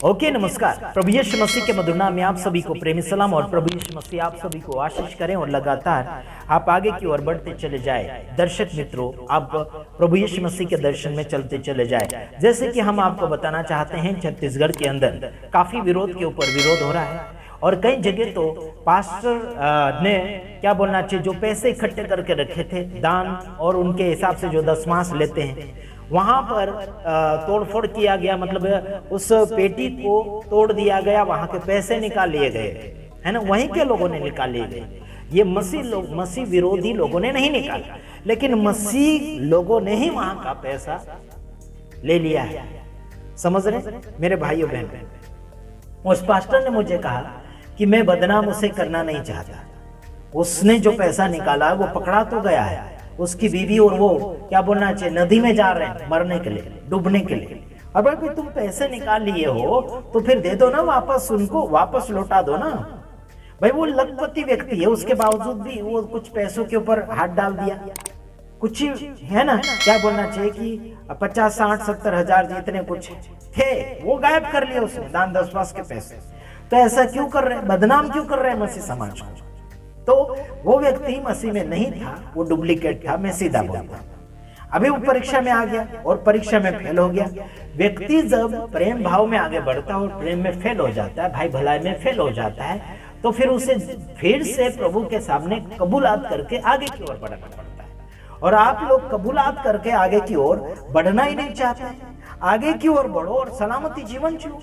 Okay नमस्कार। प्रभु यीशु मसीह के मधुर नाम में आप सभी को प्रेमी सलाम और प्रभु यीशु मसीह आप सभी को आशीष करें और लगातार आप आगे की ओर बढ़ते चले जाए। दर्शक मित्रों, आप प्रभु यीशु मसीह के दर्शन में चलते चले जाए। जैसे कि हम आपको बताना चाहते हैं, छत्तीसगढ़ के अंदर काफी विरोध के ऊपर विरोध हो रहा है और कई जगह तो पास्टर ने क्या बोलना चाहिए, जो पैसे इकट्ठे करके रखे थे दान और उनके हिसाब से जो दशमांश लेते हैं, वहां पर तोड़फोड़ किया गया। मतलब उस पेटी को तोड़ दिया गया, वहां के पैसे निकाल लिए गए, है ना। वहीं के लोगों ने निकाल लिए गए। ये मसीह विरोधी लोगों ने नहीं निकाला, लेकिन मसीह लोगों ने ही वहां का पैसा ले लिया है। समझ रहे मेरे भाइयों बहन। उस पास्टर ने मुझे कहा कि मैं बदनाम उसे करना नहीं चाहता। उसने जो पैसा निकाला वो पकड़ा तो गया है, उसकी बीवी और वो क्या बोलना चाहिए नदी में जा रहे हैं मरने के लिए, डूबने के लिए। अब अगर तुम पैसे निकाल लिए हो तो फिर दे दो ना वापस, उनको वापस लौटा दो ना भाई। वो लखपति व्यक्ति है, उसके बावजूद भी वो कुछ पैसों के ऊपर हाथ डाल दिया। कुछ है ना, क्या बोलना चाहिए कि 50, 60, 70 हजार जितने कुछ थे वो गायब कर लिए उसने, दान दशमांश के पैसे। तो ऐसा क्यों कर रहे हैं, बदनाम क्यों कर रहे हैं मसीह समाज को? तो वो व्यक्ति मसीह में नहीं था, वो डुप्लीकेट था, मैं सीधा बोलता हूं। अभी वो परीक्षा में आ गया और परीक्षा में फेल हो गया। व्यक्ति जब प्रेम भाव में आगे बढ़ता है और प्रेम में फेल हो जाता है, भाई भलाई में फेल हो जाता है, तो फिर उसे फिर से प्रभु के सामने कबूलात करके आगे की ओर बढ़ना पड़ता है। और आप लोग कबूलात करके आगे की ओर बढ़ना ही नहीं चाहते। आगे की ओर बढ़ो और सलामती जीवन जियो।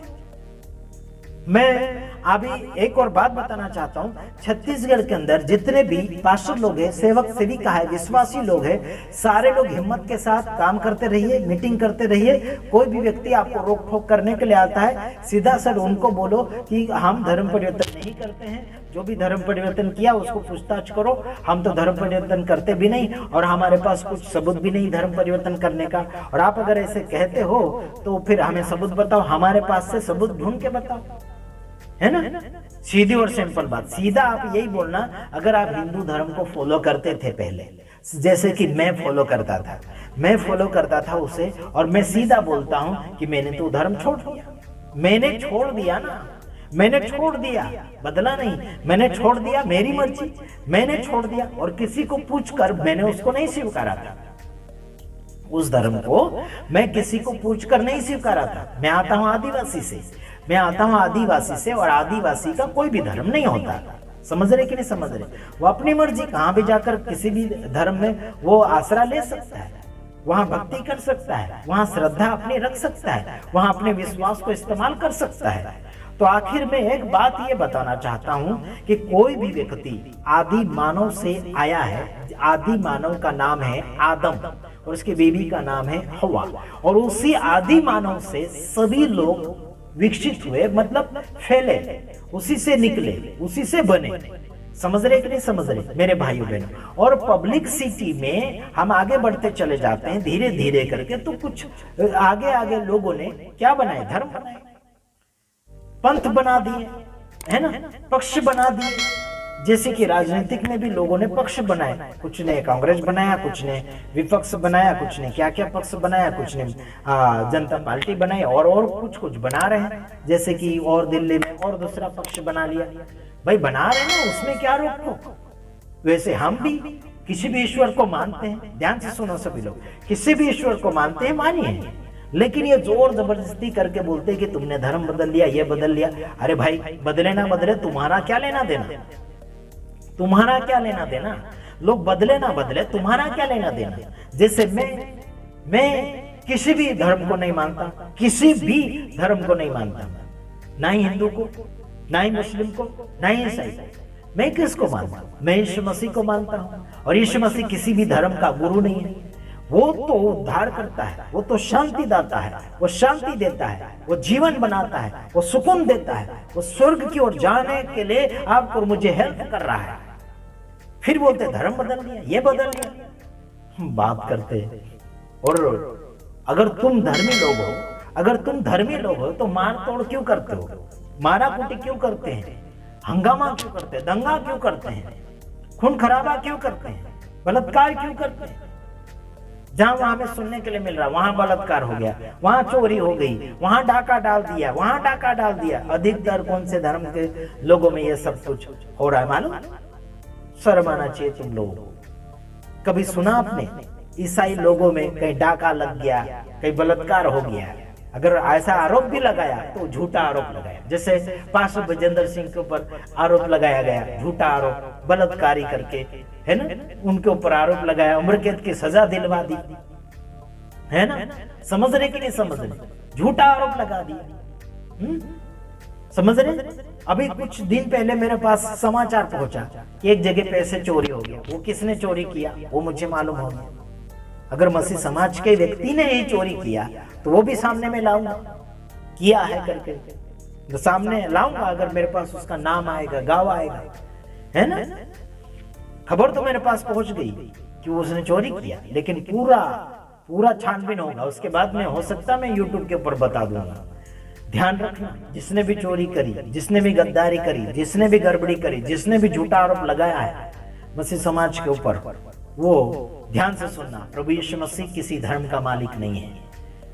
मैं अभी एक और बात बताना चाहता हूं, छत्तीसगढ़ के अंदर जितने भी पास्टर लोग हैं, सेवक सेविका है, विश्वासी लोग हैं, सारे लोग हिम्मत के साथ काम करते रहिए, मीटिंग करते रहिए। कोई भी व्यक्ति आपको रोक ठोक करने के लिए आता है, सीधा सर उनको बोलो कि हम धर्म परिवर्तन नहीं करते हैं। जो भी धर्म परिवर्तन किया उसको पूछताछ करो, हम तो धर्म परिवर्तन करते भी नहीं और हमारे पास कुछ सबूत भी नहीं धर्म परिवर्तन करने का। और आप अगर ऐसे कहते हो तो फिर हमें सबूत बताओ, हमारे पास से सबूत ढूंढ के बताओ, है ना। सीधी और सिंपल बात। सीधा आप यही बोलना, अगर आप हिंदू धर्म को फॉलो करते थे पहले, जैसे कि मैं फॉलो करता था उसे, और मैं सीधा बोलता हूं कि मैंने तो धर्म छोड़ दिया। मैंने छोड़ दिया ना, मैंने छोड़ दिया, बदला नहीं, मैंने छोड़ दिया, मेरी मर्जी, मैंने छोड़ दिया। और किसी को पूछकर मैंने उसको नहीं स्वीकारा था, उस धर्म को मैं किसी को पूछकर नहीं स्वीकारा था। मैं आता हूं आदिवासी से, मैं आता हूं आदिवासी से, और आदिवासी का कोई भी धर्म नहीं होता। समझ रहे कि नहीं समझ रहे? वो अपनी मर्जी कहां भी जाकर किसी भी धर्म में वो आसरा ले सकता है, वहां भक्ति कर सकता है, वहां श्रद्धा अपनी रख सकता है, वहां अपने विश्वास को इस्तेमाल कर सकता है। तो आखिर में एक बात ये बताना चाहता हूं कि कोई भी व्यक्ति आदि मानव से आया है। आदि मानव का नाम है आदम और उसकी बीवी का नाम है हवा, और उसी आदि मानव से सभी लोग विकसित हुए, मतलब फैले, उसी से निकले, उसी से बने। समझ रहे कि नहीं समझ रहे मेरे भाइयों बहनों? और पब्लिक सिटी में हम आगे बढ़ते चले जाते हैं धीरे धीरे करके, तो कुछ आगे आगे लोगों ने क्या बनाए, धर्म बनाए, पंथ बना दिए, है ना, पक्ष बना दिए। जैसे कि राजनीतिक में भी लोगों ने पक्ष बनाए, कुछ ने कांग्रेस बनाया, कुछ ने विपक्ष बनाया, कुछ ने क्या क्या पक्ष बनाया, कुछ ने जनता पार्टी बनाई, और कुछ बना रहे हैं। जैसे कि और दिल्ली में और दूसरा पक्ष बना लिया। भाई बना रहे हैं, उसमें क्या रोक टोक? वैसे हम भी किसी भी ईश्वर को मानते हैं, ध्यान से सुनो सभी लोग, किसी भी ईश्वर को मानते हैं, मानिए, लेकिन ये जोर जबरदस्ती करके बोलते हैं कि तुमने धर्म बदल लिया, ये बदल लिया। अरे भाई बदले ना बदले, तुम्हारा क्या लेना देना, तुम्हारा क्या लेना देना? लोग बदले ना बदले, तुम्हारा क्या लेना देना? जैसे मैं किसी भी धर्म को नहीं मानता, किसी भी धर्म को नहीं मानता, ना ही हिंदू को, ना ही मुस्लिम को, ना ही ईसाई। मैं किसको मानता हूं? मैं यीशु मसीह को मानता हूं। और यीशु मसीह किसी भी धर्म का गुरु नहीं है। वो तो उद्धार करता है, वो तो शांति दाता है, वो शांति देता है, वो जीवन बनाता है, वो सुकून देता है, वो स्वर्ग की ओर जाने के लिए आपको मुझे हेल्प कर रहा है। फिर बोलते धर्म बदल लिया, ये बदल लिया, बात करते हैं। और अगर तुम धर्मी लोग हो, तो मार तोड़ क्यों करते हो, मारा कुटी क्यों करते हैं, हंगामा क्यों करते हैं, दंगा क्यों करते हैं, खून खराबा क्यों करते हैं, बलात्कार क्यों करते हैं? जहां वहां हमें सुनने के लिए मिल रहा, वहां बलात्कार हो गया, वहां चोरी हो गई, वहां डाका डाल दिया, वहां डाका डाल दिया। अधिकतर कौन से धर्म के लोगों में ये सब कुछ हो रहा है मालूम? शर्म आना चाहिए तुम लोगों को। कभी सुना आपने ईसाई लोगों में कहीं डाका लग गया, कहीं बलात्कार हो गया? अगर ऐसा आरोप भी लगाया तो झूठा आरोप लगाया, जैसे पास्टर बजेंद्र सिंह के ऊपर आरोप लगाया गया, झूठा आरोप, बलात्कारी करके, है ना, उनके ऊपर आरोप लगाया, उम्र कैद की सजा दिलवा दी, है ना। समझ रहे कि नहीं समझ रहे? झूठा आरोप लगा दिया। समझ रहे? अभी कुछ दिन पहले मेरे पास समाचार पहुंचा कि एक जगह पैसे चोरी हो गया। वो किसने चोरी किया वो मुझे मालूम हो गया। अगर मसीह समाज के व्यक्ति ने ही चोरी किया तो वो भी सामने में लाऊंगा, किया है करके तो सामने लाऊंगा। अगर मेरे पास उसका नाम आएगा, गाँव आएगा, है ना, खबर तो मेरे पास पहुंच गई कि उसने चोरी किया, लेकिन पूरा छानबीन होगा। उसके बाद में हो सकता मैं यूट्यूब के ऊपर बता दूंगा। ध्यान रखना, जिसने भी चोरी करी, जिसने भी गद्दारी करी, जिसने भी गड़बड़ी करी, जिसने भी झूठा आरोप लगाया है मसीह समाज के ऊपर, वो ध्यान से सुनना। प्रभु यीशु मसीह किसी धर्म का मालिक नहीं है।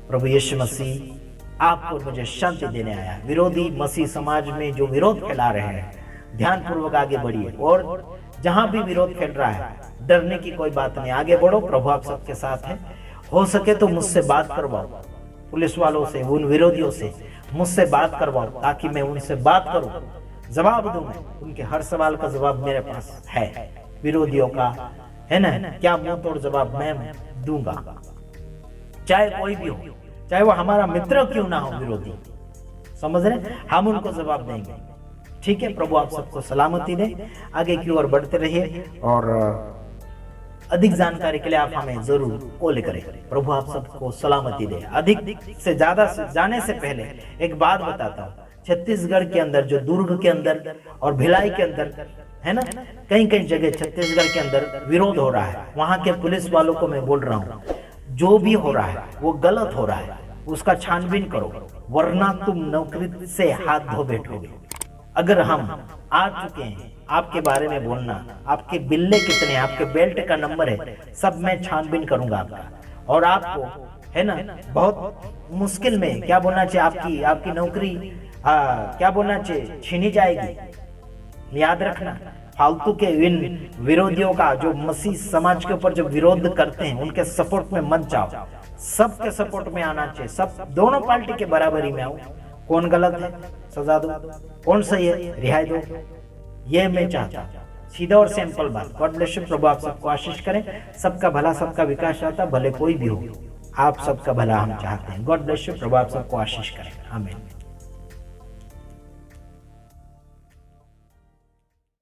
प्रभु यीशु मसीह आपको मुझे शांति देने आया। विरोधी मसीह समाज में जो विरोध फैला रहे हैं, ध्यानपूर्वक आगे बढ़िए। और जहां भी विरोध फैल रहा है, डरने की कोई बात नहीं, आगे बढ़ो। प्रभु आप सबके साथ है। हो सके तो मुझसे बात करवाओ, पुलिस वालों से, उन विरोधियों से मुझसे बात करवाओ, ताकि मैं उनसे बात करूं, जवाब दूं। मैं उनके हर सवाल का जवाब मेरे पास है। विरोधियों का, है ना, क्या मुंह तोड़ जवाब मैं दूंगा, चाहे कोई भी हो, चाहे वो हमारा मित्र क्यों ना हो, विरोधी, समझ रहे, हम उनको जवाब देंगे। ठीक है, प्रभु आप सबको सलामती दे। आगे की ओर बढ़ते रहिए और अधिक जानकारी के लिए आप हमें जरूर कॉल करें। प्रभु आप सबको सलामती दे। अधिक से ज्यादा से जाने से पहले एक बात बताता हूँ। छत्तीसगढ़ के अंदर, जो दुर्ग के अंदर और भिलाई के अंदर, है ना, कहीं कहीं जगह छत्तीसगढ़ के अंदर विरोध हो रहा है। वहां के पुलिस वालों को मैं बोल रहा हूँ, जो भी हो रहा है वो गलत हो रहा है, उसका छानबीन करो, वरना तुम नौकरी से हाथ धो बैठोगे। अगर हम आ चुके हैं आपके बारे में बोलना, आपके बिल्ले कितने, आपके बेल्ट का नंबर है, सब मैं छानबीन करूंगा आपका। और आपको, है ना, बहुत मुश्किल में, क्या बोलना चाहिए, आपकी नौकरी क्या बोलना चाहिए, छीनी जाएगी। याद रखना, फालतू के इन विरोधियों का, जो मसीह समाज के ऊपर जो विरोध करते हैं, उनके सपोर्ट में मत जाओ। सबके सपोर्ट में आना चाहिए, सब दोनों पार्टी के बराबरी में आओ। कौन गलत है सजा दो, कौन सही है रिहाई दो, ये मैं चाहता हूँ। सीधा और सिंपल बात। God bless you. प्रभु आप सबको आशीष करें। सबका भला, सबका विकास चाहता, भले कोई भी हो, आप सबका भला हम चाहते हैं। God bless you. प्रभु आप सबको आशीष करें। आमीन।